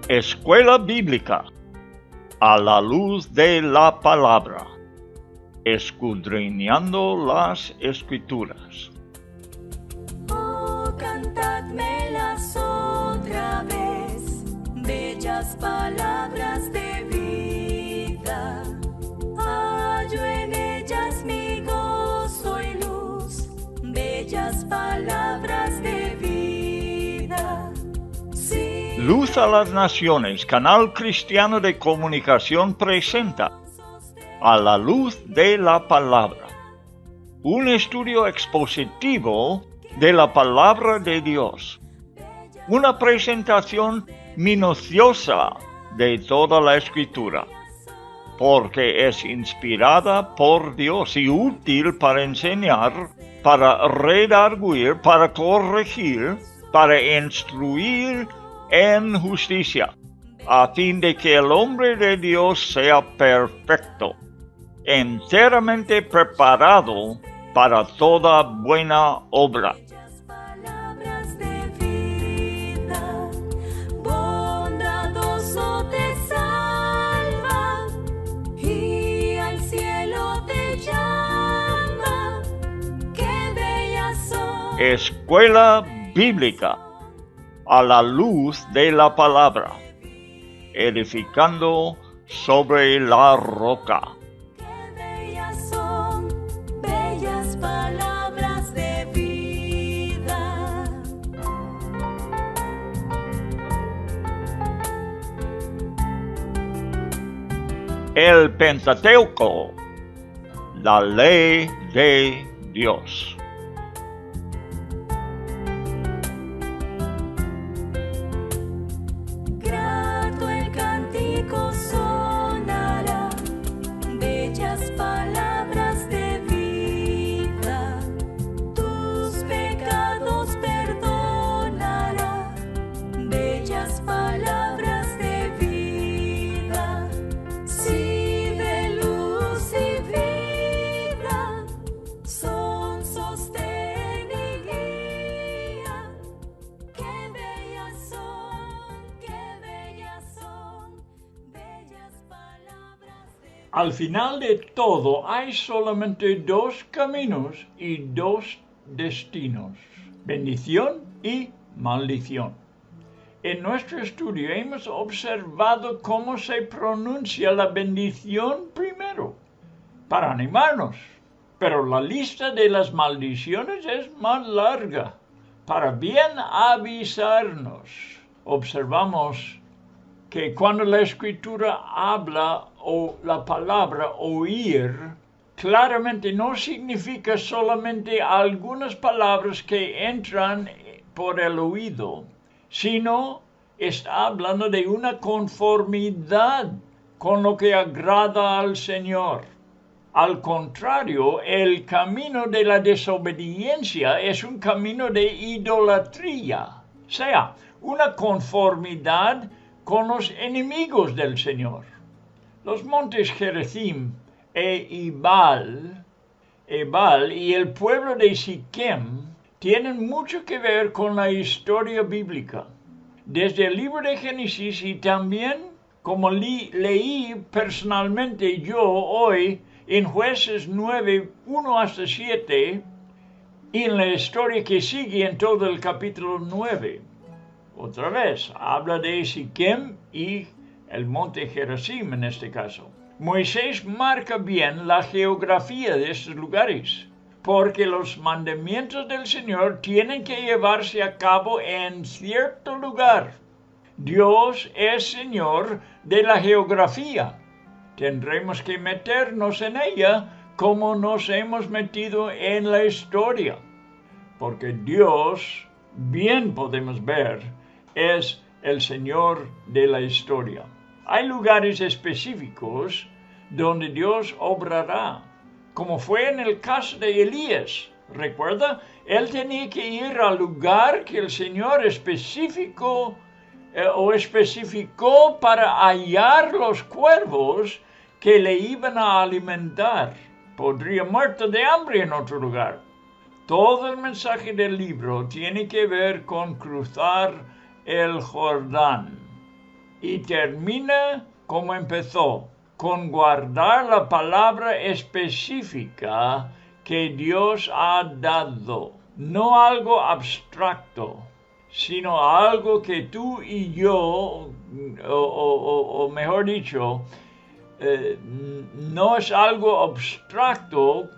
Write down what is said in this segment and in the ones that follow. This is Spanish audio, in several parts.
Escuela Bíblica a la luz de la palabra, escudriñando las Escrituras. Oh, cantadmelas otra vez, bellas palabras de vida. Hallo en ellas mi gozo y luz, bellas palabras de vida. Sí. Luz a las Naciones, canal cristiano de comunicación presenta A la luz de la palabra, un estudio expositivo de la palabra de Dios, una presentación minuciosa de toda la Escritura, porque es inspirada por Dios y útil para enseñar, para redarguir, para corregir, para instruir en justicia, a fin de que el hombre de Dios sea perfecto, enteramente preparado para toda buena obra. Palabras de vida, bondadoso te salva y al cielo te llama. Qué bellas son. Escuela Bíblica a la luz de la palabra, edificando sobre la roca. Qué bellas son, bellas palabras de vida. El Pentateuco, la ley de Dios. Grato el cántico sonará, bellas palabras de vida. Tus pecados perdonará, bellas palabras de vida. Sí, de luz y vida, son sostén y guía. Qué bellas son, bellas palabras de vida. Al final de todo hay solamente dos caminos y dos destinos, bendición y maldición. En nuestro estudio hemos observado cómo se pronuncia la bendición primero, para animarnos, pero la lista de las maldiciones es más larga, para bien avisarnos. Observamos que cuando la Escritura habla o la palabra oír, claramente no significa solamente algunas palabras que entran por el oído, sino está hablando de una conformidad con lo que agrada al Señor. Al contrario, el camino de la desobediencia es un camino de idolatría, o sea, una conformidad con los enemigos del Señor. Los montes Gerizim Ebal y el pueblo de Siquem tienen mucho que ver con la historia bíblica. Desde el libro de Génesis y también, como leí personalmente yo hoy en Jueces 9, 1 hasta 7, y en la historia que sigue en todo el capítulo 9. Otra vez, habla de Siquem y el monte Gerizim en este caso. Moisés marca bien la geografía de estos lugares, porque los mandamientos del Señor tienen que llevarse a cabo en cierto lugar. Dios es Señor de la geografía. Tendremos que meternos en ella como nos hemos metido en la historia, porque Dios, bien podemos ver, es el Señor de la historia. Hay lugares específicos donde Dios obrará, como fue en el caso de Elías. ¿Recuerda? Él tenía que ir al lugar que el Señor especificó para hallar los cuervos que le iban a alimentar. Podría muerto de hambre en otro lugar. Todo el mensaje del libro tiene que ver con cruzar el Jordán. y termina como empezó, con guardar la palabra específica que Dios ha dado, no algo abstracto, sino algo que tú y yo, o mejor dicho, no es algo abstracto,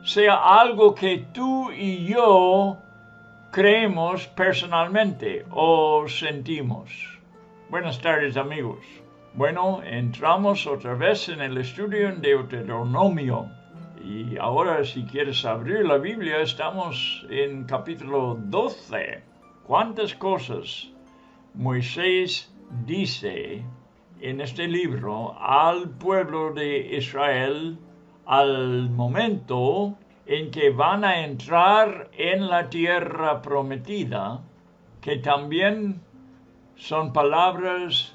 sea algo que tú y yo creemos personalmente o sentimos. Buenas tardes, amigos. Bueno, entramos otra vez en el estudio en Deuteronomio. Y ahora, si quieres abrir la Biblia, estamos en capítulo 12. ¿Cuántas cosas Moisés dice en este libro al pueblo de Israel al momento en que van a entrar en la tierra prometida, que también son palabras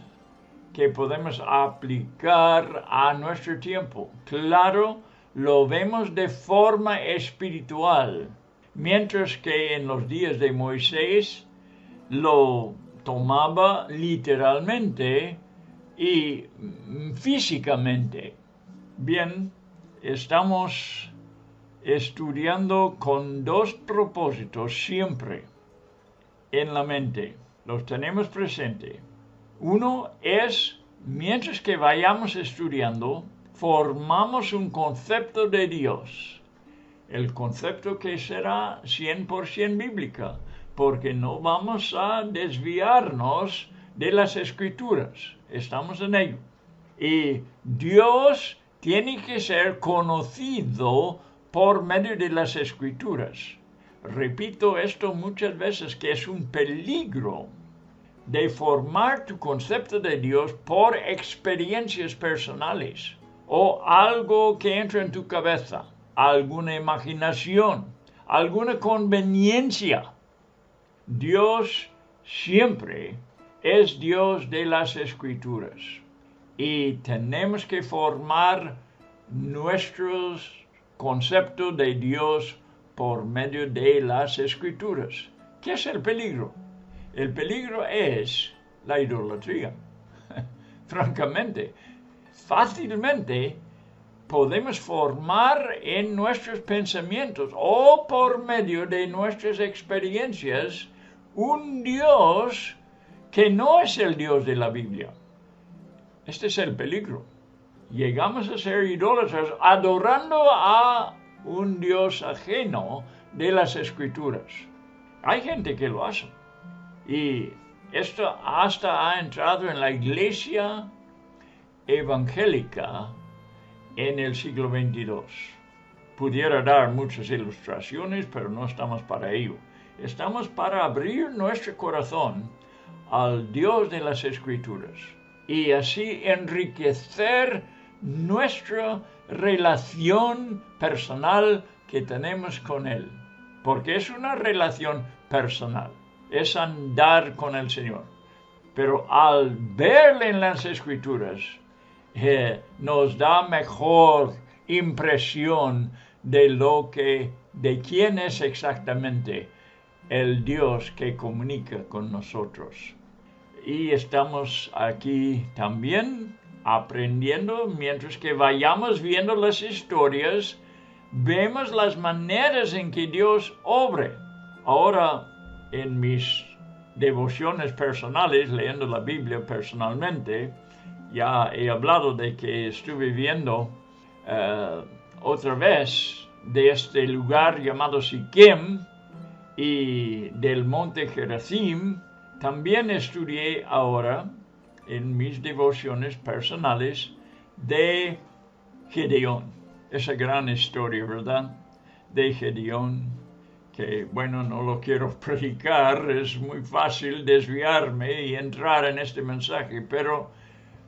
que podemos aplicar a nuestro tiempo? Claro, lo vemos de forma espiritual, mientras que en los días de Moisés lo tomaba literalmente y físicamente. Bien, estamos estudiando con dos propósitos siempre en la mente. Los tenemos presente. Uno es, mientras que vayamos estudiando, formamos un concepto de Dios. El concepto que será 100% bíblica, porque no vamos a desviarnos de las Escrituras. Estamos en ello. Y Dios tiene que ser conocido por medio de las Escrituras. Repito esto muchas veces, que es un peligro de formar tu concepto de Dios por experiencias personales o algo que entra en tu cabeza, alguna imaginación, alguna conveniencia. Dios siempre es Dios de las Escrituras y tenemos que formar nuestros conceptos de Dios por medio de las Escrituras. ¿Qué es el peligro? El peligro es la idolatría. Francamente, fácilmente podemos formar en nuestros pensamientos o por medio de nuestras experiencias un Dios que no es el Dios de la Biblia. Este es el peligro. Llegamos a ser idólatras adorando a un Dios ajeno de las Escrituras. Hay gente que lo hace. Y esto hasta ha entrado en la iglesia evangélica en el siglo XXII. Pudiera dar muchas ilustraciones, pero no estamos para ello. Estamos para abrir nuestro corazón al Dios de las Escrituras y así enriquecer nuestra relación personal que tenemos con Él. Porque es una relación personal, es andar con el Señor. Pero al verle en las Escrituras, nos da mejor impresión de quién es exactamente el Dios que comunica con nosotros. Y estamos aquí también aprendiendo, mientras que vayamos viendo las historias, vemos las maneras en que Dios obra. Ahora, en mis devociones personales, leyendo la Biblia personalmente, ya he hablado de que estuve viendo otra vez de este lugar llamado Siquem y del monte Gerizim. También estudié ahora en mis devociones personales de Gedeón. Esa gran historia, ¿verdad? De Gedeón, que bueno, no lo quiero predicar, es muy fácil desviarme y entrar en este mensaje, pero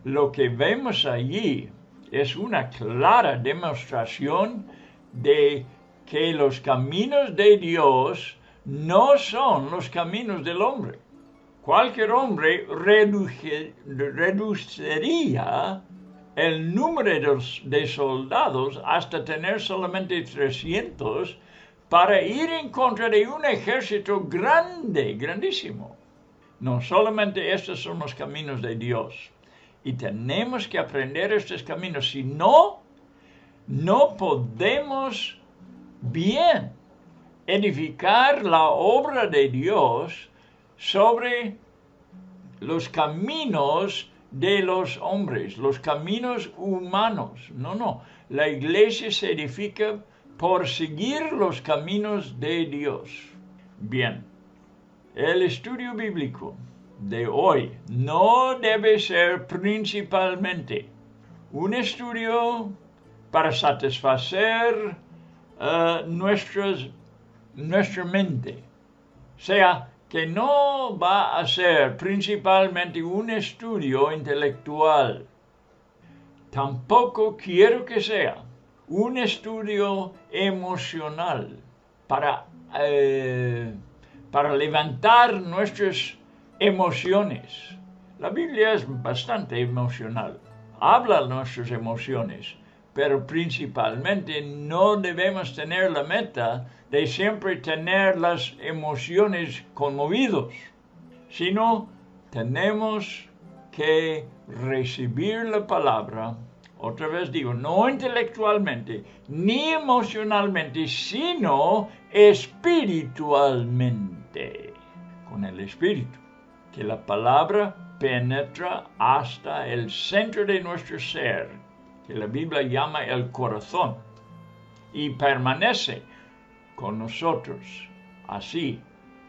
lo que vemos allí es una clara demostración de que los caminos de Dios no son los caminos del hombre. Cualquier hombre reduciría el número de soldados hasta tener solamente 300 para ir en contra de un ejército grande, grandísimo. No solamente estos son los caminos de Dios. Y tenemos que aprender estos caminos. Si no, no podemos bien edificar la obra de Dios sobre los caminos de los hombres, los caminos humanos. No. La iglesia se edifica por seguir los caminos de Dios. Bien, el estudio bíblico de hoy no debe ser principalmente un estudio para satisfacer nuestra mente. O sea, que no va a ser principalmente un estudio intelectual. Tampoco quiero que sea un estudio emocional para levantar nuestras emociones. La Biblia es bastante emocional. Habla de nuestras emociones, pero principalmente no debemos tener la meta de siempre tener las emociones conmovidos, sino tenemos que recibir la palabra, otra vez digo, no intelectualmente ni emocionalmente, sino espiritualmente, con el espíritu, que la palabra penetra hasta el centro de nuestro ser, que la Biblia llama el corazón, y permanece con nosotros, así,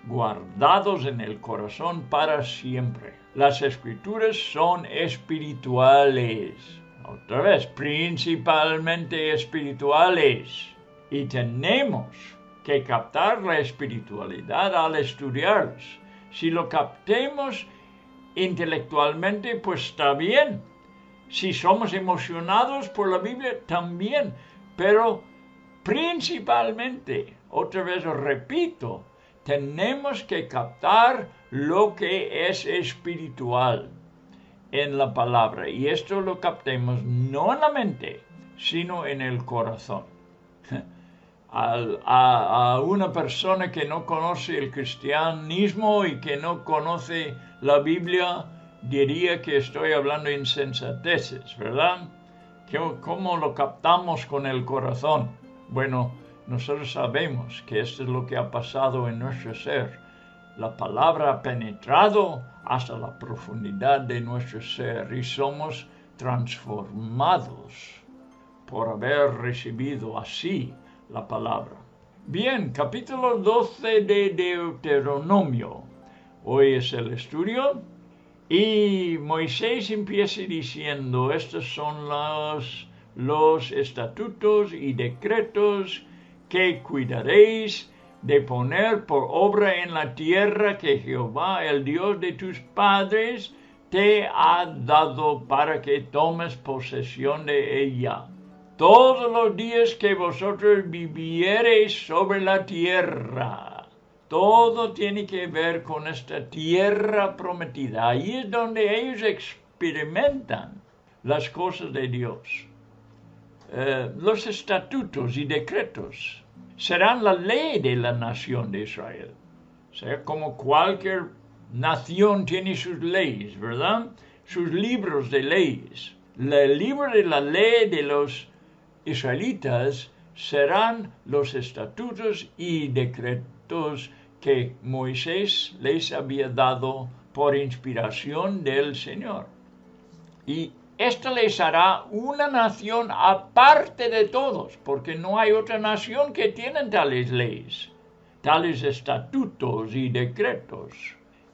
guardados en el corazón para siempre. Las escrituras son espirituales, otra vez, principalmente espirituales, y tenemos que captar la espiritualidad al estudiarlas. Si lo captemos intelectualmente, pues está bien. Si somos emocionados por la Biblia, también, pero principalmente, otra vez repito, tenemos que captar lo que es espiritual en la palabra. Y esto lo captemos no en la mente, sino en el corazón. A una persona que no conoce el cristianismo y que no conoce la Biblia, diría que estoy hablando insensateces, ¿verdad? ¿Cómo lo captamos con el corazón? Bueno, nosotros sabemos que esto es lo que ha pasado en nuestro ser. La palabra ha penetrado hasta la profundidad de nuestro ser y somos transformados por haber recibido así la palabra. Bien, capítulo 12 de Deuteronomio. Hoy es el estudio y Moisés empieza diciendo, estos son los estatutos y decretos que cuidaréis de poner por obra en la tierra que Jehová, el Dios de tus padres, te ha dado para que tomes posesión de ella. Todos los días que vosotros viviereis sobre la tierra. Todo tiene que ver con esta tierra prometida. Ahí es donde ellos experimentan las cosas de Dios. Los estatutos y decretos serán la ley de la nación de Israel. O sea, como cualquier nación tiene sus leyes, ¿verdad? Sus libros de leyes. El libro de la ley de los israelitas serán los estatutos y decretos que Moisés les había dado por inspiración del Señor. Y esto les hará una nación aparte de todos, porque no hay otra nación que tiene tales leyes, tales estatutos y decretos.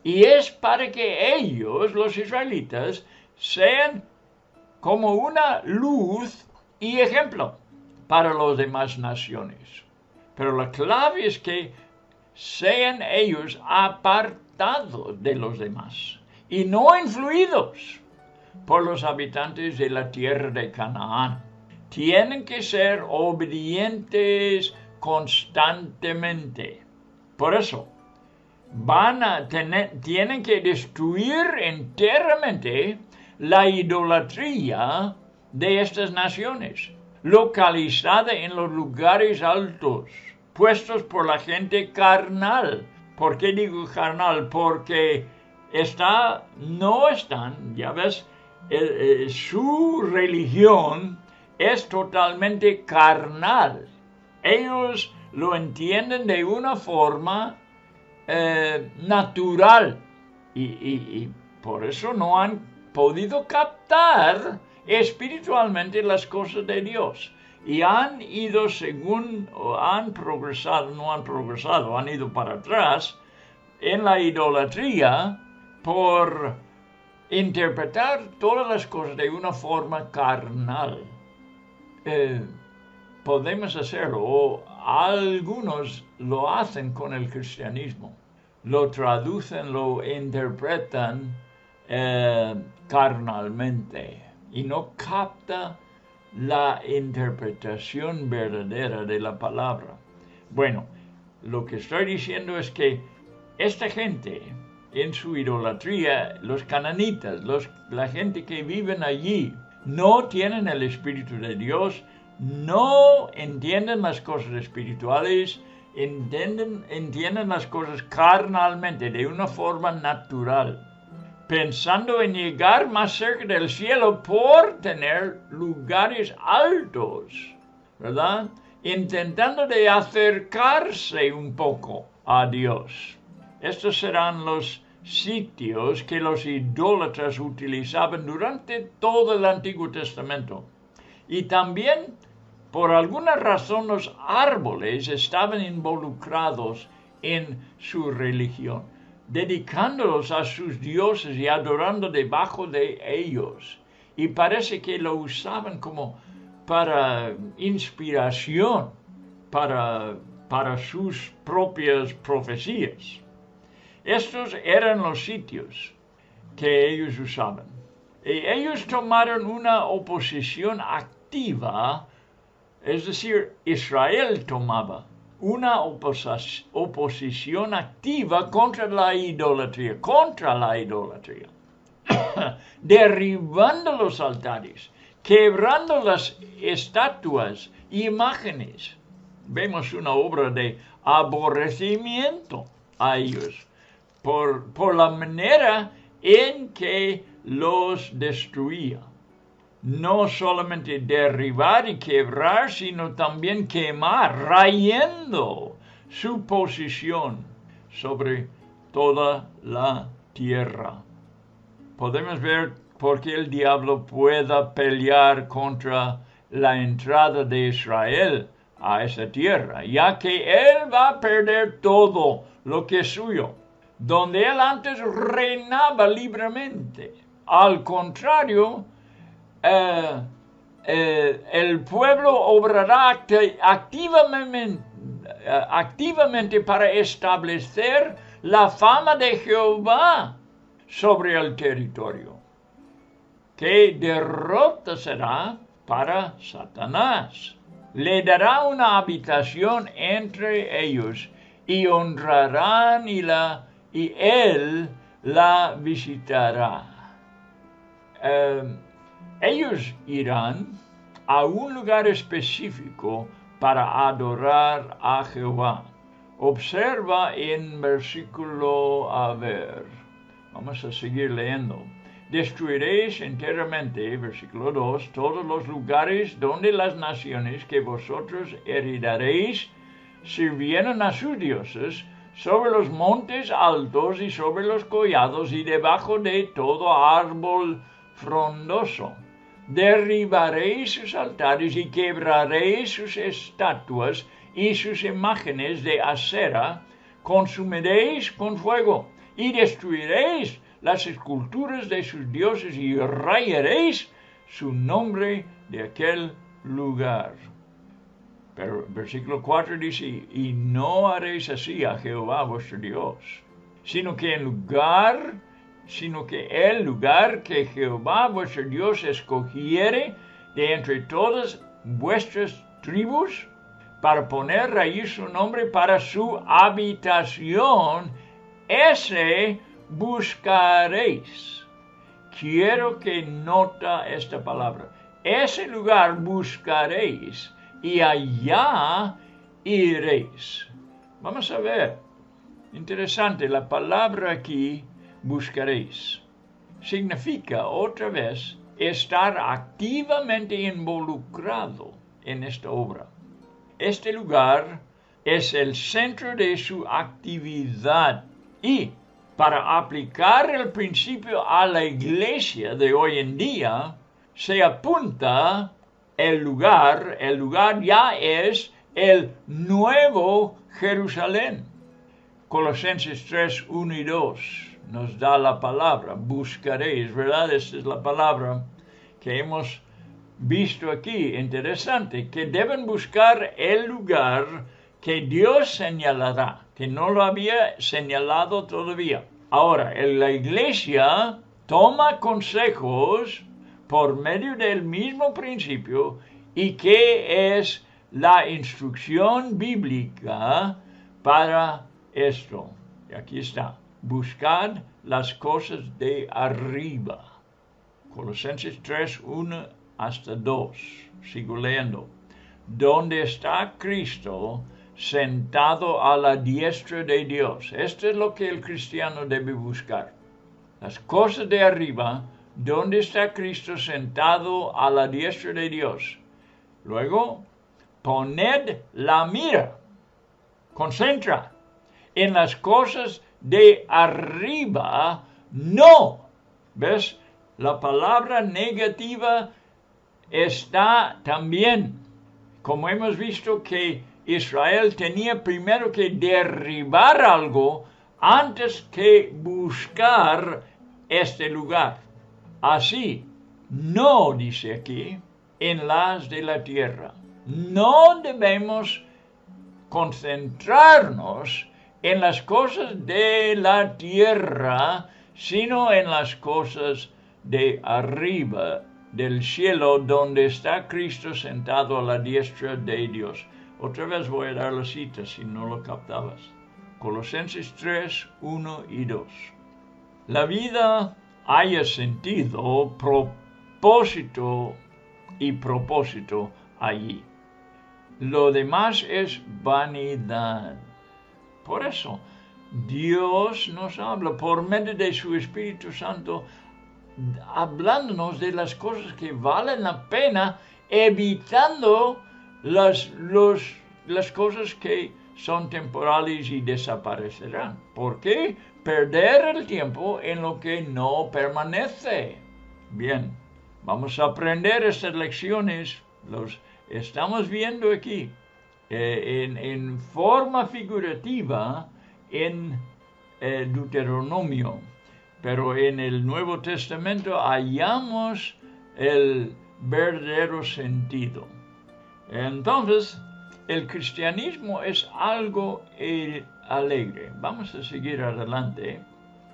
Y es para que ellos, los israelitas, sean como una luz y ejemplo para las demás naciones. Pero la clave es que sean ellos apartados de los demás y no influidos por los habitantes de la tierra de Canaán. Tienen que ser obedientes constantemente. Por eso, tienen que destruir enteramente la idolatría de estas naciones, localizada en los lugares altos, puestos por la gente carnal. ¿Por qué digo carnal? Porque no están, ya ves, su religión es totalmente carnal. Ellos lo entienden de una forma natural y por eso no han podido captar espiritualmente las cosas de Dios. Y han ido han progresado, han ido para atrás en la idolatría por interpretar todas las cosas de una forma carnal. Podemos hacerlo, o algunos lo hacen con el cristianismo. Lo traducen, lo interpretan carnalmente y no capta la interpretación verdadera de la palabra. Bueno, lo que estoy diciendo es que esta gente, en su idolatría, los cananitas, la gente que viven allí, no tienen el Espíritu de Dios, no entienden las cosas espirituales, entienden las cosas carnalmente, de una forma natural, pensando en llegar más cerca del cielo por tener lugares altos, ¿verdad? Intentando de acercarse un poco a Dios. Estos serán los sitios que los idólatras utilizaban durante todo el Antiguo Testamento. Y también, por alguna razón, los árboles estaban involucrados en su religión, dedicándolos a sus dioses y adorando debajo de ellos. Y parece que lo usaban como para inspiración, para sus propias profecías. Estos eran los sitios que ellos usaban. Y ellos tomaron una oposición activa, es decir, Israel tomaba una oposición activa contra la idolatría, derribando los altares, quebrando las estatuas, imágenes. Vemos una obra de aborrecimiento a ellos por la manera en que los destruía. No solamente derribar y quebrar, sino también quemar, rayando su posición sobre toda la tierra. Podemos ver por qué el diablo pueda pelear contra la entrada de Israel a esa tierra, ya que él va a perder todo lo que es suyo, donde él antes reinaba libremente. Al contrario, el pueblo obrará activamente para establecer la fama de Jehová sobre el territorio. ¿Qué derrota será para Satanás? Le dará una habitación entre ellos y honrarán y él la visitará. Ellos irán a un lugar específico para adorar a Jehová. Observa en versículo, vamos a seguir leyendo. Destruiréis enteramente, versículo 2, todos los lugares donde las naciones que vosotros heredaréis sirvieron a sus dioses, sobre los montes altos y sobre los collados y debajo de todo árbol frondoso. Derribaréis sus altares y quebraréis sus estatuas y sus imágenes de acera, consumiréis con fuego y destruiréis las esculturas de sus dioses y rayaréis su nombre de aquel lugar. Pero versículo 4 dice, y no haréis así a Jehová vuestro Dios, sino que el lugar que Jehová vuestro Dios escogiere de entre todas vuestras tribus, para poner ahí su nombre para su habitación, ese buscaréis. Quiero que nota esta palabra. Ese lugar buscaréis y allá iréis. Vamos a ver. Interesante, la palabra aquí, buscaréis. Significa, otra vez, estar activamente involucrado en esta obra. Este lugar es el centro de su actividad y para aplicar el principio a la iglesia de hoy en día, se apunta el lugar ya es el nuevo Jerusalén. Colosenses 3, 1 y 2 nos da la palabra, buscaréis, ¿verdad? Esta es la palabra que hemos visto aquí, interesante, que deben buscar el lugar que Dios señalará, que no lo había señalado todavía. Ahora, la iglesia toma consejos por medio del mismo principio y que es la instrucción bíblica para esto. Y aquí está, buscad las cosas de arriba. Colosenses 3, 1 hasta 2. Sigo leyendo. Donde está Cristo sentado a la diestra de Dios. Esto es lo que el cristiano debe buscar. Las cosas de arriba, donde está Cristo sentado a la diestra de Dios. Luego, poned la mira, concentra en las cosas de arriba, no. ¿Ves? La palabra negativa está también, como hemos visto que Israel tenía primero que derribar algo antes que buscar este lugar. Así, no, dice aquí, en las de la tierra. No debemos concentrarnos en las cosas de la tierra, sino en las cosas de arriba, del cielo, donde está Cristo sentado a la diestra de Dios. Otra vez voy a dar la cita si no lo captabas. Colosenses 3, 1 y 2. La vida haya sentido, propósito y propósito allí. Lo demás es vanidad. Por eso, Dios nos habla por medio de su Espíritu Santo, hablándonos de las cosas que valen la pena, evitando las cosas que son temporales y desaparecerán. ¿Por qué? Perder el tiempo en lo que no permanece. Bien, vamos a aprender estas lecciones, los estamos viendo aquí, en forma figurativa en Deuteronomio. Pero en el Nuevo Testamento hallamos el verdadero sentido. Entonces, el cristianismo es algo alegre. Vamos a seguir adelante.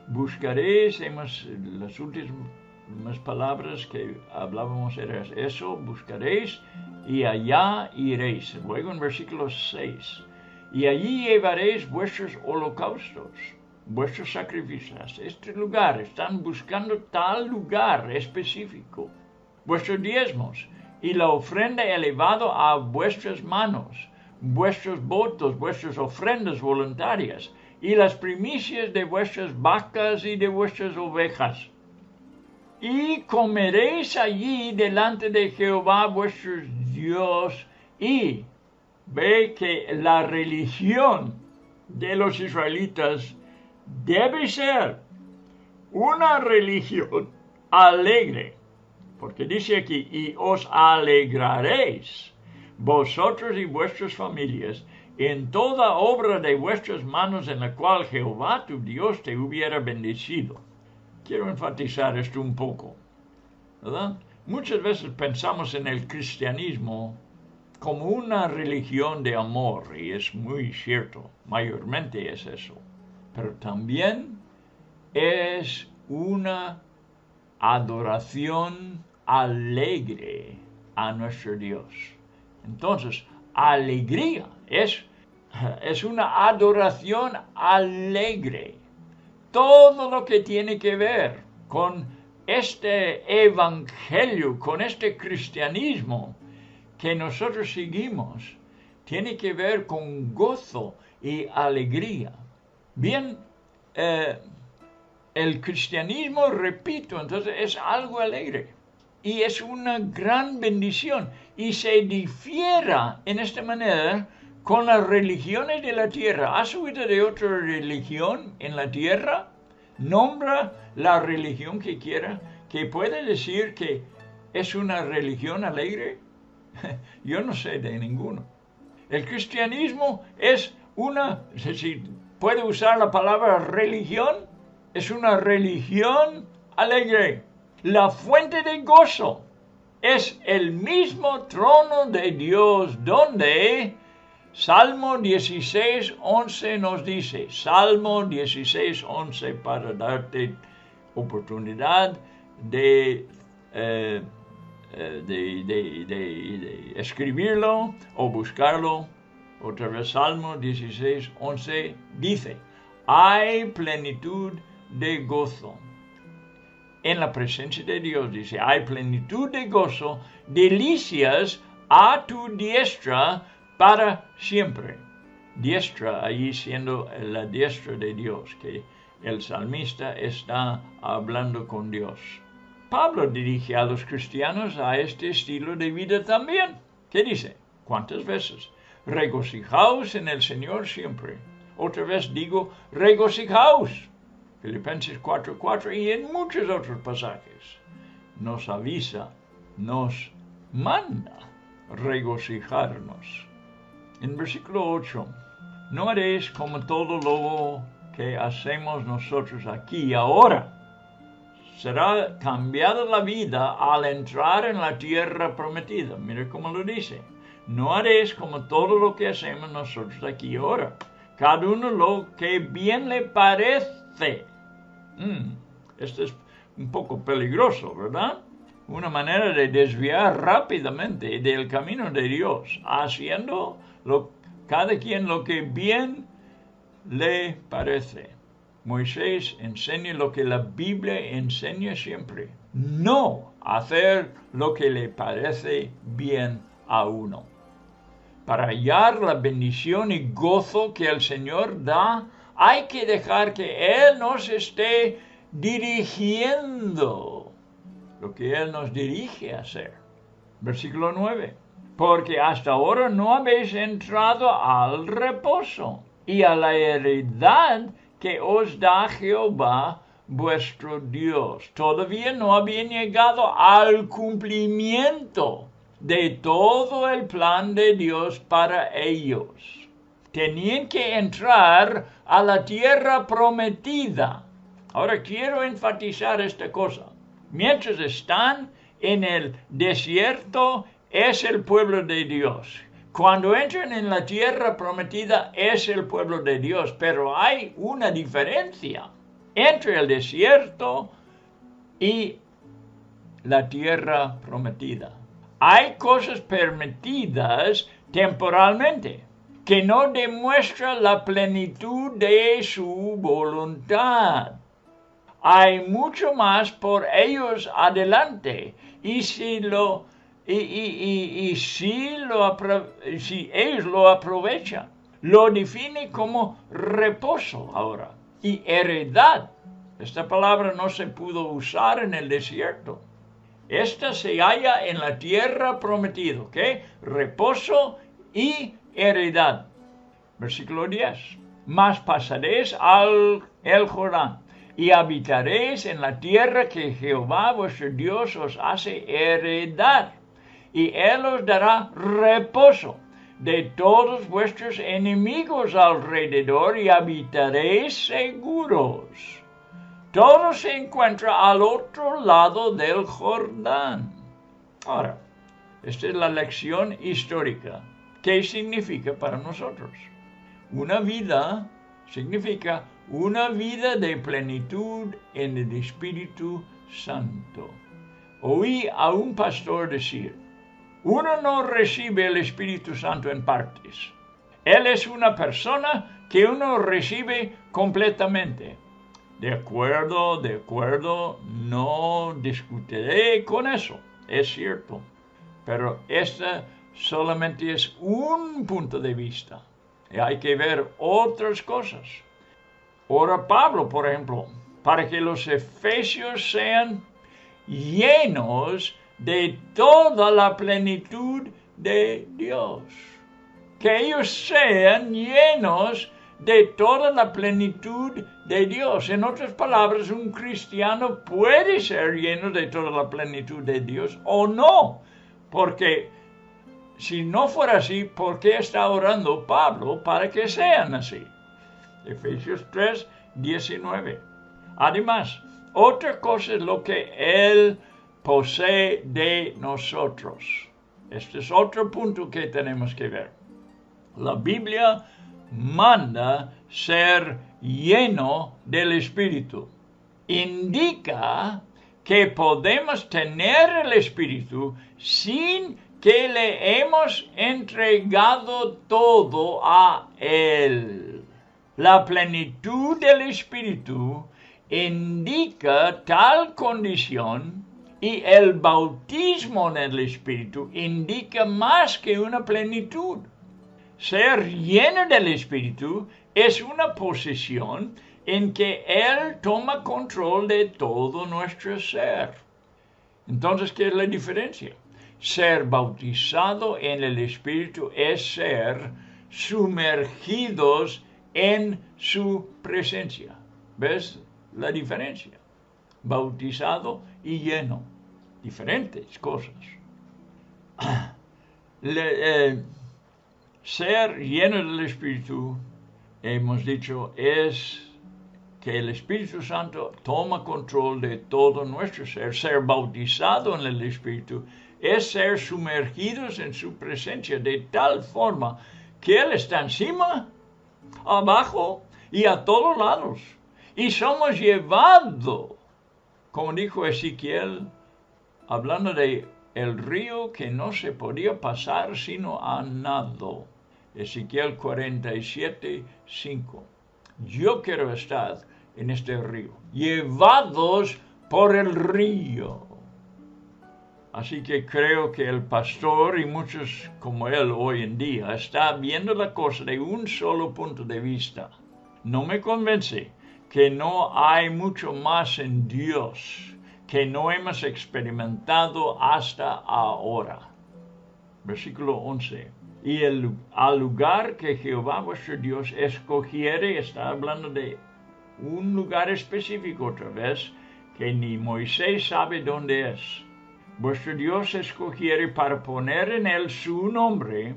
Buscaréis, las últimas palabras que hablábamos eran eso, buscaréis y allá iréis. Luego en versículo 6, y allí llevaréis vuestros holocaustos, vuestros sacrificios. Este lugar, están buscando tal lugar específico. Vuestros diezmos y la ofrenda elevado a vuestras manos, vuestros votos, vuestras ofrendas voluntarias y las primicias de vuestras vacas y de vuestras ovejas. Y comeréis allí delante de Jehová vuestro Dios. Y ve que la religión de los israelitas debe ser una religión alegre, porque dice aquí, y os alegraréis vosotros y vuestras familias en toda obra de vuestras manos en la cual Jehová tu Dios te hubiera bendecido. Quiero enfatizar esto un poco, ¿verdad? Muchas veces pensamos en el cristianismo como una religión de amor, y es muy cierto, mayormente es eso. Pero también es una adoración alegre a nuestro Dios. Entonces, alegría es una adoración alegre. Todo lo que tiene que ver con este evangelio, con este cristianismo que nosotros seguimos, tiene que ver con gozo y alegría. Bien, el cristianismo, repito, entonces es algo alegre. Y es una gran bendición. Y se difiera en esta manera con las religiones de la tierra. ¿Has oído de otra religión en la tierra? Nombra la religión que quiera, que puede decir que es una religión alegre. Yo no sé de ninguno. El cristianismo es si puede usar la palabra religión, es una religión alegre. La fuente de gozo es el mismo trono de Dios donde Salmo 16:11 nos dice, Salmo 16:11 para darte oportunidad de escribirlo o buscarlo. Otra vez Salmo 16:11 dice, hay plenitud de gozo. En la presencia de Dios dice, hay plenitud de gozo, delicias a tu diestra para siempre. Diestra, allí siendo la diestra de Dios, que el salmista está hablando con Dios. Pablo dirige a los cristianos a este estilo de vida también. ¿Qué dice? ¿Cuántas veces? Regocijaos en el Señor siempre. Otra vez digo, regocijaos. Filipenses 4:4 y en muchos otros pasajes nos avisa, nos manda regocijarnos. En versículo 8, no haréis como todo lo que hacemos nosotros aquí y ahora. Será cambiada la vida al entrar en la tierra prometida. Mira cómo lo dice. No haréis como todo lo que hacemos nosotros aquí y ahora. Cada uno lo que bien le parece. Esto es un poco peligroso, ¿verdad? Una manera de desviar rápidamente del camino de Dios, haciendo cada quien lo que bien le parece. Moisés enseña lo que la Biblia enseña siempre. No hacer lo que le parece bien a uno. Para hallar la bendición y gozo que el Señor da, hay que dejar que Él nos esté dirigiendo lo que Él nos dirige a hacer. Versículo 9. Porque hasta ahora no habéis entrado al reposo y a la heredad que os da Jehová vuestro Dios. Todavía no habían llegado al cumplimiento de todo el plan de Dios para ellos. Tenían que entrar a la tierra prometida. Ahora quiero enfatizar esta cosa. Mientras están en el desierto, es el pueblo de Dios. Cuando entran en la tierra prometida, es el pueblo de Dios. Pero hay una diferencia entre el desierto y la tierra prometida. Hay cosas permitidas temporalmente que no demuestran la plenitud de su voluntad. Hay mucho más por ellos adelante, y si ellos lo aprovechan, lo define como reposo ahora y heredad. Esta palabra no se pudo usar en el desierto. Esta se halla en la tierra prometida, ¿ok? Reposo y heredad. Versículo 10. Mas pasaréis el Jordán y habitaréis en la tierra que Jehová vuestro Dios os hace heredar, y Él os dará reposo de todos vuestros enemigos alrededor y habitaréis seguros. Todo se encuentra al otro lado del Jordán. Ahora, esta es la lección histórica. ¿Qué significa para nosotros? Una vida significa una vida de plenitud en el Espíritu Santo. Oí a un pastor decir, uno no recibe el Espíritu Santo en partes. Él es una persona que uno recibe completamente. De acuerdo, no discutiré con eso, es cierto. Pero este solamente es un punto de vista. Y hay que ver otras cosas. Ahora Pablo, por ejemplo, para que los efesios sean llenos de toda la plenitud de Dios. Que ellos sean llenos de toda la plenitud de Dios. En otras palabras, un cristiano puede ser lleno de toda la plenitud de Dios o no, porque si no fuera así, ¿por qué está orando Pablo para que sean así? Efesios 3, 19. Además, otra cosa es lo que Él posee de nosotros. Este es otro punto que tenemos que ver. La Biblia manda ser lleno del Espíritu. Indica que podemos tener el Espíritu sin que le hemos entregado todo a Él. La plenitud del Espíritu indica tal condición y el bautismo en el Espíritu indica más que una plenitud. Ser lleno del Espíritu es una posición en que Él toma control de todo nuestro ser. Entonces, ¿qué es la diferencia? Ser bautizado en el Espíritu es ser sumergidos en su presencia. ¿Ves la diferencia? Bautizado y lleno. Diferentes cosas. Ser lleno del Espíritu, hemos dicho, es que el Espíritu Santo toma control de todo nuestro ser. Ser bautizado en el Espíritu es ser sumergidos en su presencia de tal forma que Él está encima, abajo y a todos lados. Y somos llevados, como dijo Ezequiel, hablando de el río que no se podía pasar sino a nado. Ezequiel 47, 5. Yo quiero estar en este río, llevados por el río. Así que creo que el pastor y muchos como él hoy en día está viendo la cosa de un solo punto de vista. No me convence que no hay mucho más en Dios que no hemos experimentado hasta ahora. Versículo 11. Y al lugar que Jehová vuestro Dios escogiere, está hablando de un lugar específico otra vez, que ni Moisés sabe dónde es. Vuestro Dios escogiere para poner en él su nombre,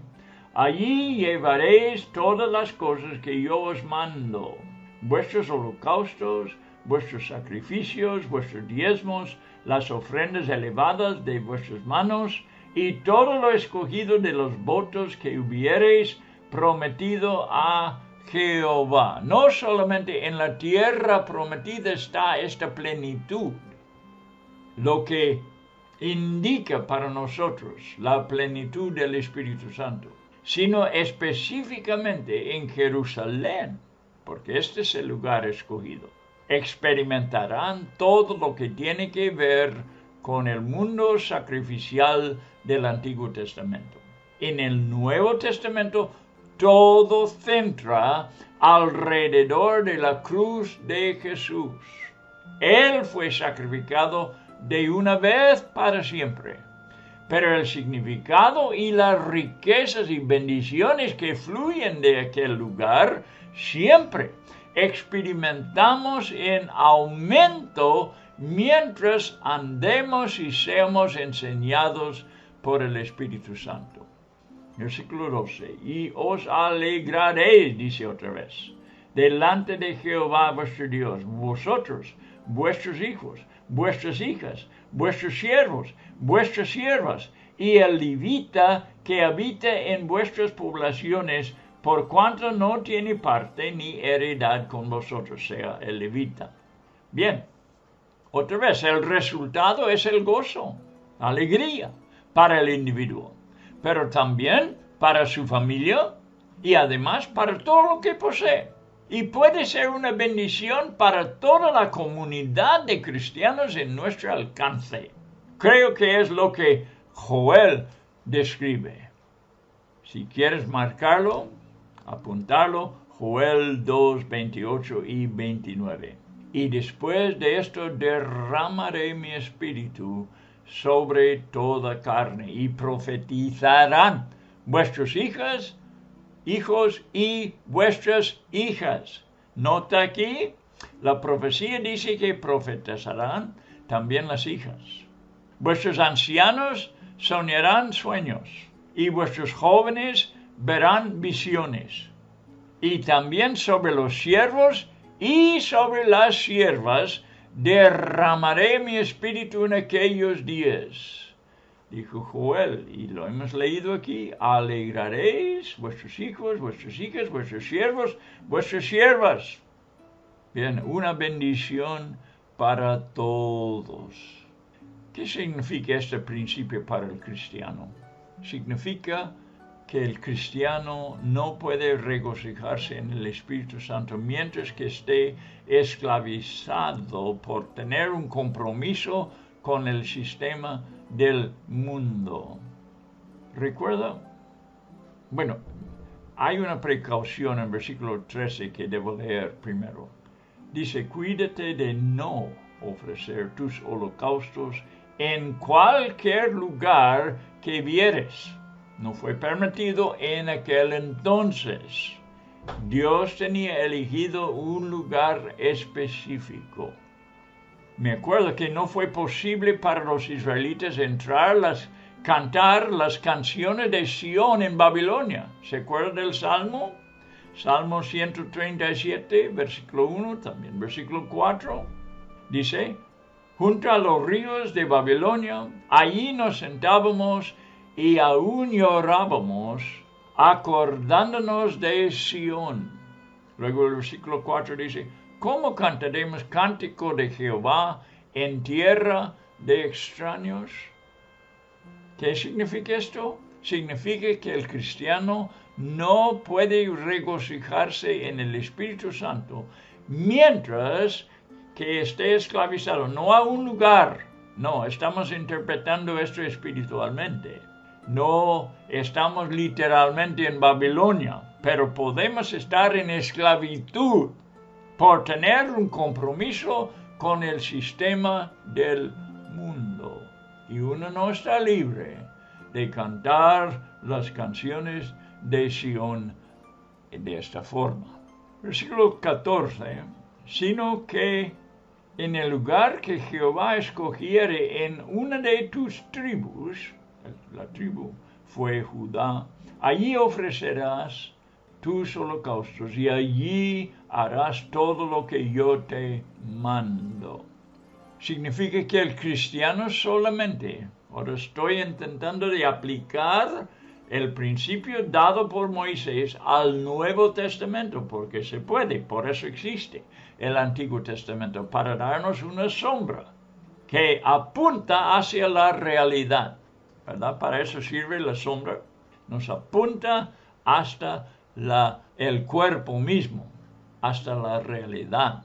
allí llevaréis todas las cosas que yo os mando, vuestros holocaustos, vuestros sacrificios, vuestros diezmos, las ofrendas elevadas de vuestras manos, y todo lo escogido de los votos que hubiereis prometido a Jehová. No solamente en la tierra prometida está esta plenitud, lo que indica para nosotros la plenitud del Espíritu Santo, sino específicamente en Jerusalén, porque este es el lugar escogido. Experimentarán todo lo que tiene que ver con el mundo sacrificial del Antiguo Testamento. En el Nuevo Testamento todo centra alrededor de la cruz de Jesús. Él fue sacrificado de una vez para siempre, pero el significado y las riquezas y bendiciones que fluyen de aquel lugar siempre experimentamos en aumento mientras andemos y seamos enseñados por el Espíritu Santo. Versículo 12. Y os alegraréis, dice otra vez, delante de Jehová vuestro Dios, vosotros, vuestros hijos, vuestras hijas, vuestros siervos, vuestras siervas, y el levita que habita en vuestras poblaciones, por cuanto no tiene parte ni heredad con vosotros, sea el levita. Bien, otra vez, el resultado es el gozo, alegría para el individuo, pero también para su familia y además para todo lo que posee. Y puede ser una bendición para toda la comunidad de cristianos en nuestro alcance. Creo que es lo que Joel describe. Si quieres marcarlo, apuntarlo, Joel 2, 28 y 29. y después de esto derramaré mi espíritu sobre toda carne, y profetizarán vuestras hijos y vuestras hijas. Nota aquí, la profecía dice que profetizarán también las hijas. Vuestros ancianos soñarán sueños, y vuestros jóvenes verán visiones. Y también sobre los siervos y sobre las siervas derramaré mi espíritu en aquellos días. Dijo Joel, y lo hemos leído aquí, alegraréis vuestros hijos, vuestras hijas, vuestros siervos, vuestras siervas. Bien, una bendición para todos. ¿Qué significa este principio para el cristiano? Significa que el cristiano no puede regocijarse en el Espíritu Santo mientras que esté esclavizado por tener un compromiso con el sistema del mundo. ¿Recuerda? Bueno, hay una precaución en versículo 13 que debo leer primero. Dice, cuídate de no ofrecer tus holocaustos en cualquier lugar que vieres. No fue permitido en aquel entonces. Dios tenía elegido un lugar específico. Me acuerdo que no fue posible para los israelitas cantar las canciones de Sión en Babilonia. ¿Se acuerda del Salmo? Salmo 137, versículo 1, también versículo 4. Dice, junto a los ríos de Babilonia, allí nos sentábamos y aún llorábamos, acordándonos de Sión. Luego el versículo 4 dice, ¿cómo cantaremos cántico de Jehová en tierra de extraños? ¿Qué significa esto? Significa que el cristiano no puede regocijarse en el Espíritu Santo mientras que esté esclavizado, no a un lugar. No, estamos interpretando esto espiritualmente. No estamos literalmente en Babilonia, pero podemos estar en esclavitud por tener un compromiso con el sistema del mundo. Y uno no está libre de cantar las canciones de Sión de esta forma. Versículo 14, sino que en el lugar que Jehová escogiere en una de tus tribus, la tribu fue Judá, allí ofrecerás tus holocaustos y allí harás todo lo que yo te mando. Significa que el cristiano solamente, ahora estoy intentando de aplicar el principio dado por Moisés al Nuevo Testamento, porque se puede, por eso existe el Antiguo Testamento, para darnos una sombra que apunta hacia la realidad, ¿verdad? Para eso sirve la sombra, nos apunta hasta el cuerpo mismo, hasta la realidad.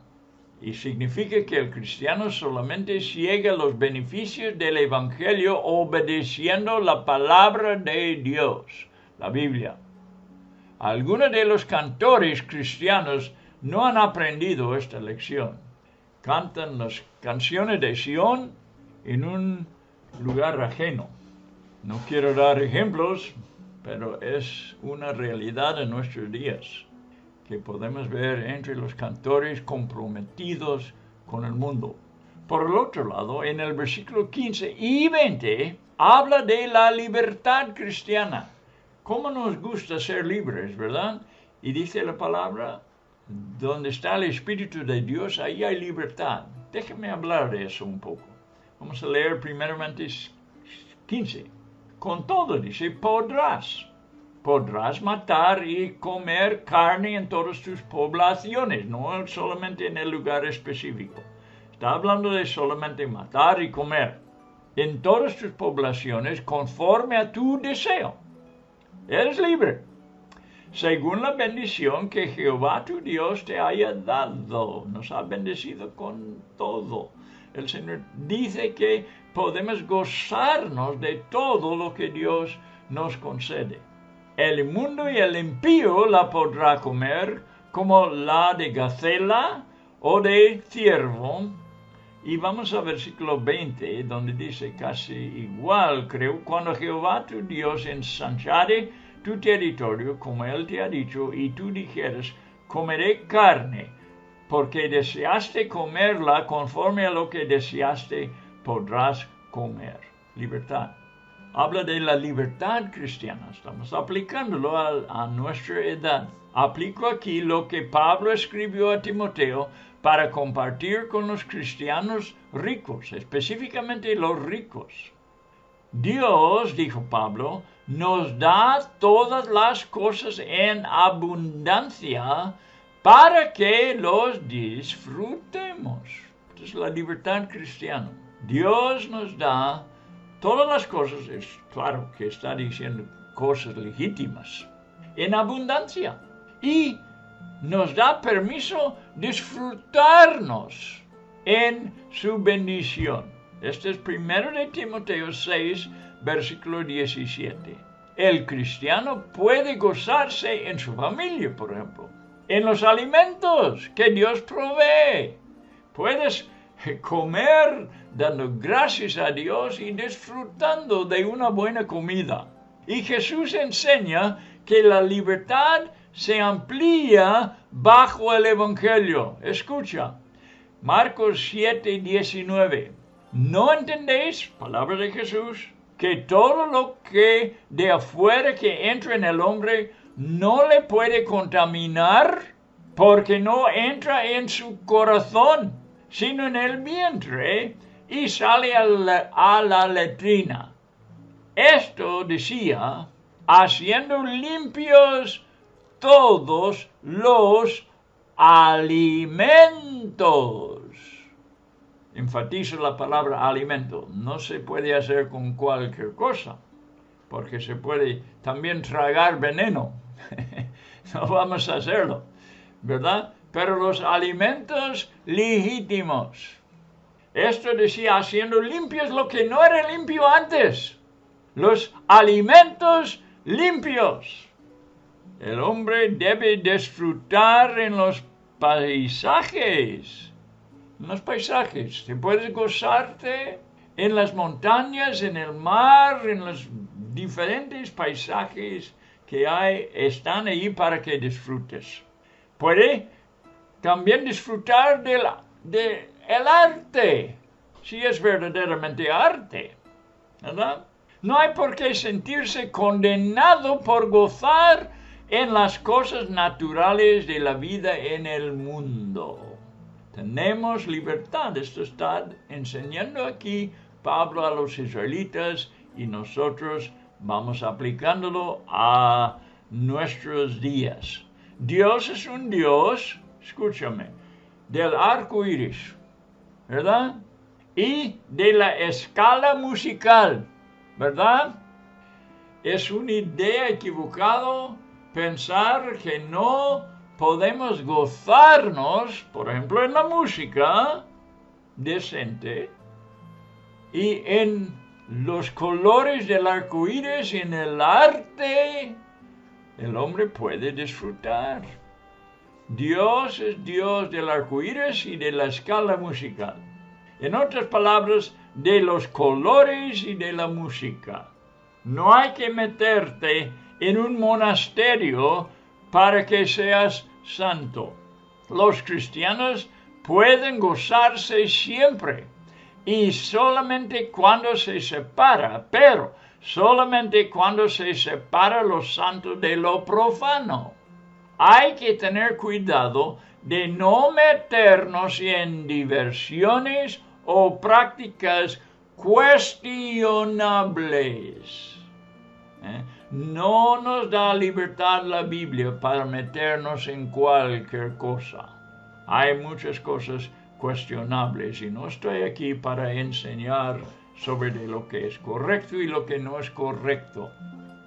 Y significa que el cristiano solamente llega a los beneficios del Evangelio obedeciendo la palabra de Dios, la Biblia. Algunos de los cantores cristianos no han aprendido esta lección. Cantan las canciones de Sión en un lugar ajeno. No quiero dar ejemplos, pero es una realidad en nuestros días que podemos ver entre los cantores comprometidos con el mundo. Por el otro lado, en el versículo 15 y 20, habla de la libertad cristiana. ¿Cómo nos gusta ser libres, verdad? Y dice la palabra, donde está el Espíritu de Dios, ahí hay libertad. Déjeme hablar de eso un poco. Vamos a leer primeramente 15. Con todo, dice, podrás matar y comer carne en todas tus poblaciones, no solamente en el lugar específico. Está hablando de solamente matar y comer en todas tus poblaciones conforme a tu deseo. Eres libre, según la bendición que Jehová tu Dios te haya dado. Nos ha bendecido con todo. El Señor dice que podemos gozarnos de todo lo que Dios nos concede. El inmundo y el impío la podrá comer como la de gacela o de ciervo. Y vamos al versículo 20, donde dice casi igual, creo, cuando Jehová tu Dios ensanchare tu territorio, como Él te ha dicho, y tú dijeres, comeré carne, porque deseaste comerla conforme a lo que deseaste, podrás comer. Libertad. Habla de la libertad cristiana. Estamos aplicándolo a nuestra edad. Aplico aquí lo que Pablo escribió a Timoteo para compartir con los cristianos ricos, específicamente los ricos. Dios, dijo Pablo, nos da todas las cosas en abundancia para que los disfrutemos. Esta es la libertad cristiana. Dios nos da todas las cosas, es claro que está diciendo cosas legítimas, en abundancia. Y nos da permiso disfrutarnos en su bendición. Este es 1 de Timoteo 6, versículo 17. El cristiano puede gozarse en su familia, por ejemplo, en los alimentos que Dios provee. Puedes comer dando gracias a Dios y disfrutando de una buena comida. Y Jesús enseña que la libertad se amplía bajo el Evangelio. Escucha, Marcos 7, 19. ¿No entendéis, palabra de Jesús, que todo lo que de afuera que entra en el hombre no le puede contaminar, porque no entra en su corazón, sino en el vientre, y sale a la letrina? Esto decía, haciendo limpios todos los alimentos. Enfatizo la palabra alimento. No se puede hacer con cualquier cosa, porque se puede también tragar veneno. No vamos a hacerlo, ¿verdad? Pero los alimentos legítimos. Esto decía, haciendo limpios lo que no era limpio antes. Los alimentos limpios. El hombre debe disfrutar en los paisajes. En los paisajes. Te puedes gozarte en las montañas, en el mar, en los diferentes paisajes que hay, están ahí para que disfrutes. Puede también disfrutar del arte, si es verdaderamente arte, ¿verdad? No hay por qué sentirse condenado por gozar en las cosas naturales de la vida en el mundo. Tenemos libertad. Esto está enseñando aquí Pablo a los israelitas y nosotros vamos aplicándolo a nuestros días. Dios es un Dios, escúchame, del arco iris, ¿verdad? Y de la escala musical, ¿verdad? Es una idea equivocada pensar que no podemos gozarnos, por ejemplo, en la música decente y en los colores del arco iris y en el arte. El hombre puede disfrutar. Dios es Dios del arco iris y de la escala musical. En otras palabras, de los colores y de la música. No hay que meterte en un monasterio para que seas santo. Los cristianos pueden gozarse siempre y solamente cuando se separa, pero solamente cuando se separa lo santo de lo profano. Hay que tener cuidado de no meternos en diversiones o prácticas cuestionables. No nos da libertad la Biblia para meternos en cualquier cosa. Hay muchas cosas cuestionables y no estoy aquí para enseñar sobre de lo que es correcto y lo que no es correcto,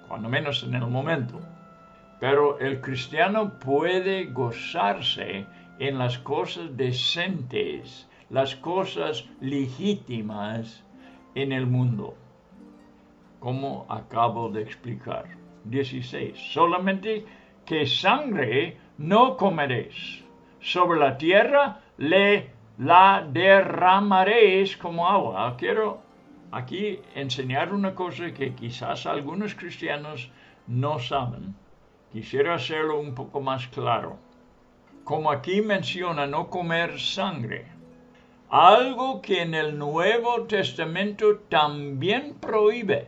cuando menos en el momento. Pero el cristiano puede gozarse en las cosas decentes, las cosas legítimas en el mundo, como acabo de explicar. 16. Solamente que sangre no comeréis. Sobre la tierra la derramaréis como agua. Quiero aquí enseñar una cosa que quizás algunos cristianos no saben. Quisiera hacerlo un poco más claro. Como aquí menciona no comer sangre, algo que en el Nuevo Testamento también prohíbe.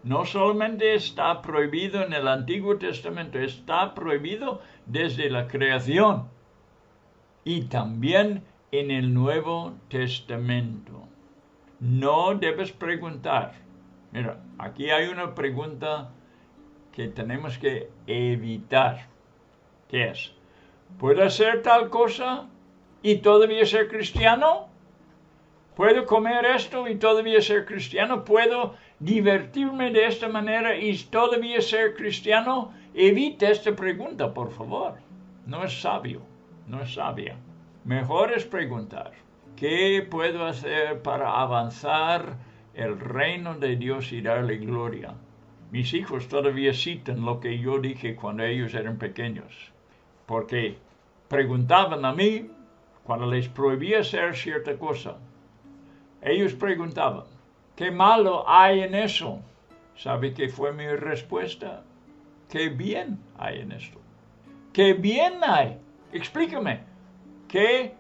No solamente está prohibido en el Antiguo Testamento, está prohibido desde la creación y también en el Nuevo Testamento. No debes preguntar. Mira, aquí hay una pregunta que tenemos que evitar. ¿Qué es? ¿Puedo hacer tal cosa y todavía ser cristiano? ¿Puedo comer esto y todavía ser cristiano? ¿Puedo divertirme de esta manera y todavía ser cristiano? Evite esta pregunta, por favor. No es sabio, no es sabia. Mejor es preguntar, ¿qué puedo hacer para avanzar el reino de Dios y darle gloria? Mis hijos todavía citan lo que yo dije cuando ellos eran pequeños, porque preguntaban a mí cuando les prohibía hacer cierta cosa. Ellos preguntaban, ¿qué malo hay en eso? ¿Sabe qué fue mi respuesta? ¿Qué bien hay en esto? ¿Qué bien hay? Explícame, ¿qué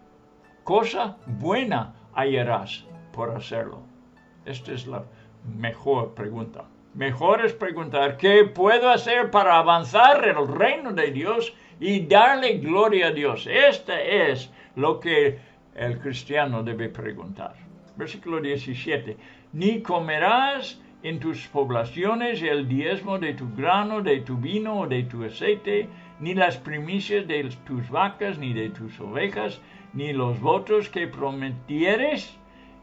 cosa buena hallarás por hacerlo? Esta es la mejor pregunta. Mejor es preguntar, ¿qué puedo hacer para avanzar en el reino de Dios y darle gloria a Dios? Esta es lo que el cristiano debe preguntar. Versículo 17. Ni comerás en tus poblaciones el diezmo de tu grano, de tu vino o de tu aceite, ni las primicias de tus vacas, ni de tus ovejas, ni los votos que prometieres,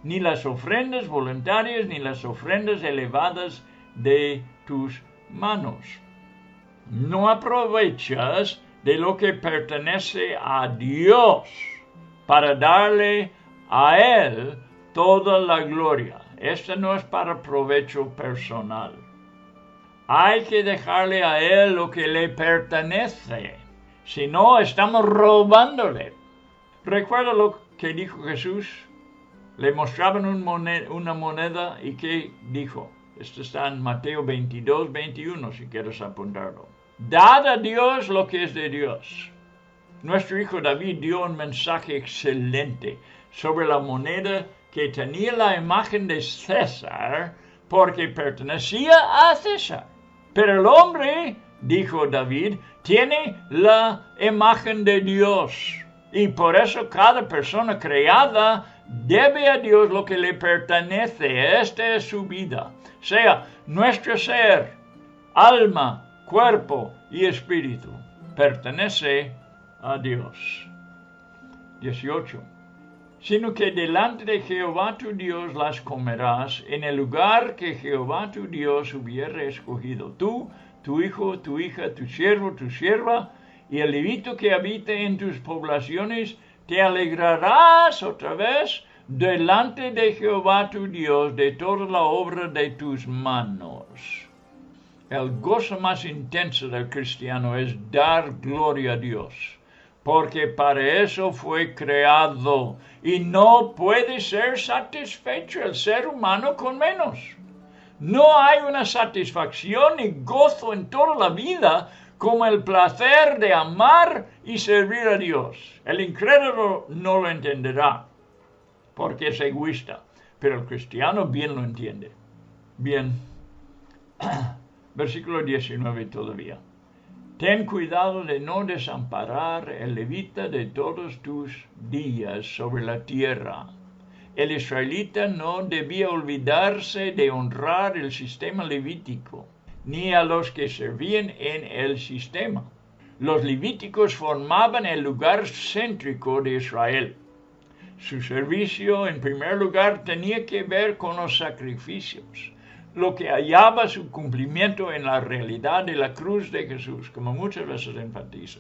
ni las ofrendas voluntarias, ni las ofrendas elevadas de tus manos. No aprovechas de lo que pertenece a Dios para darle a Él toda la gloria. Esto no es para provecho personal. Hay que dejarle a Él lo que le pertenece. Si no, estamos robándole. ¿Recuerda lo que dijo Jesús? Le mostraban una moneda y ¿qué dijo? Esto está en Mateo 22, 21, si quieres apuntarlo. Dad a Dios lo que es de Dios. Nuestro hijo David dio un mensaje excelente sobre la moneda que tenía la imagen de César porque pertenecía a César. Pero el hombre, dijo David, tiene la imagen de Dios. Y por eso cada persona creada debe a Dios lo que le pertenece. Esta es su vida. Sea nuestro ser, alma, cuerpo y espíritu. Pertenece a Dios. 18. Sino que delante de Jehová tu Dios las comerás en el lugar que Jehová tu Dios hubiere escogido. Tú, tu hijo, tu hija, tu siervo, tu sierva, y el levito que habite en tus poblaciones, te alegrarás otra vez delante de Jehová tu Dios de toda la obra de tus manos. El gozo más intenso del cristiano es dar gloria a Dios, porque para eso fue creado y no puede ser satisfecho el ser humano con menos. No hay una satisfacción ni gozo en toda la vida como el placer de amar y servir a Dios. El incrédulo no lo entenderá, porque es egoísta, pero el cristiano bien lo entiende. Bien, versículo 19 todavía. Ten cuidado de no desamparar el levita de todos tus días sobre la tierra. El israelita no debía olvidarse de honrar el sistema levítico, ni a los que servían en el sistema. Los levíticos formaban el lugar céntrico de Israel. Su servicio, en primer lugar, tenía que ver con los sacrificios, lo que hallaba su cumplimiento en la realidad de la cruz de Jesús, como muchas veces enfatiza.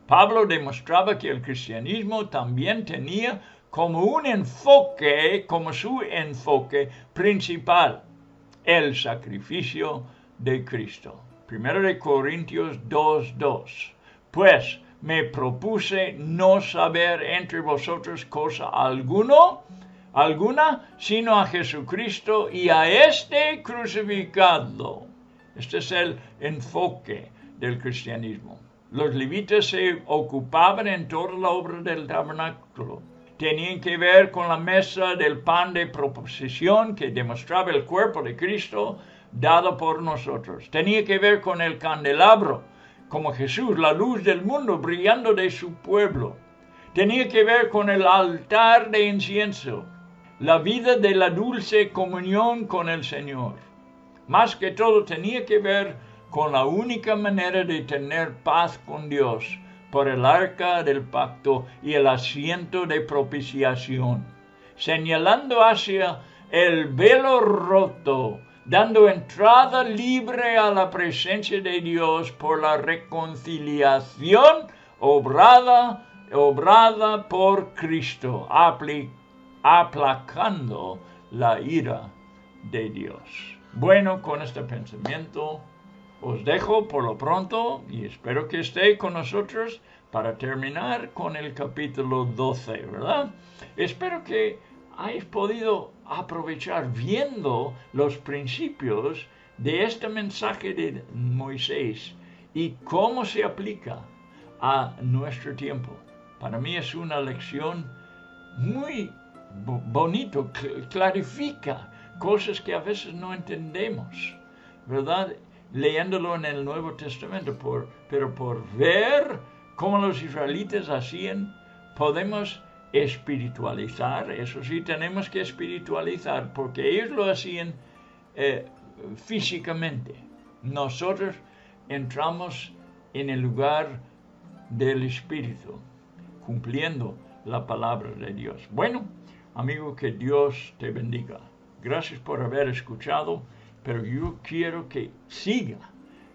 Pablo demostraba que el cristianismo también tenía como un enfoque, como su enfoque principal, el sacrificio de Cristo. 1 Corintios 2:2. Pues, me propuse no saber entre vosotros cosa alguna, sino a Jesucristo y a este crucificado. Este es el enfoque del cristianismo. Los levitas se ocupaban en toda la obra del tabernáculo. Tenían que ver con la mesa del pan de proposición que demostraba el cuerpo de Cristo dado por nosotros. Tenía que ver con el candelabro, como Jesús, la luz del mundo brillando de su pueblo. Tenía que ver con el altar de incienso, la vida de la dulce comunión con el Señor. Más que todo tenía que ver con la única manera de tener paz con Dios, por el arca del pacto y el asiento de propiciación, señalando hacia el velo roto, dando entrada libre a la presencia de Dios por la reconciliación obrada por Cristo, aplacando la ira de Dios. Bueno, con este pensamiento os dejo por lo pronto y espero que esté con nosotros para terminar con el capítulo 12, ¿verdad? Espero que hayáis podido aprovechar viendo los principios de este mensaje de Moisés y cómo se aplica a nuestro tiempo. Para mí es una lección muy bonito, clarifica cosas que a veces no entendemos, ¿verdad? Leyéndolo en el Nuevo Testamento, pero por ver cómo los israelitas hacían, podemos espiritualizar. Eso sí, tenemos que espiritualizar, porque ellos lo hacían físicamente. Nosotros entramos en el lugar del Espíritu, cumpliendo la palabra de Dios. Bueno, amigo, que Dios te bendiga. Gracias por haber escuchado, pero yo quiero que siga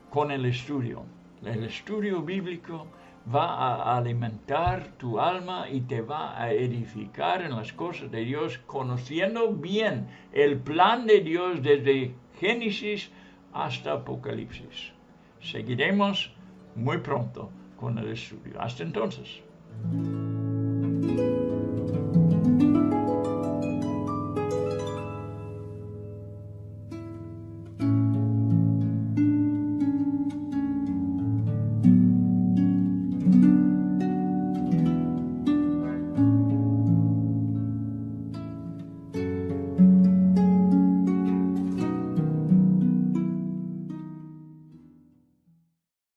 con el estudio. El estudio bíblico va a alimentar tu alma y te va a edificar en las cosas de Dios, conociendo bien el plan de Dios desde Génesis hasta Apocalipsis. Seguiremos muy pronto con el estudio. Hasta entonces.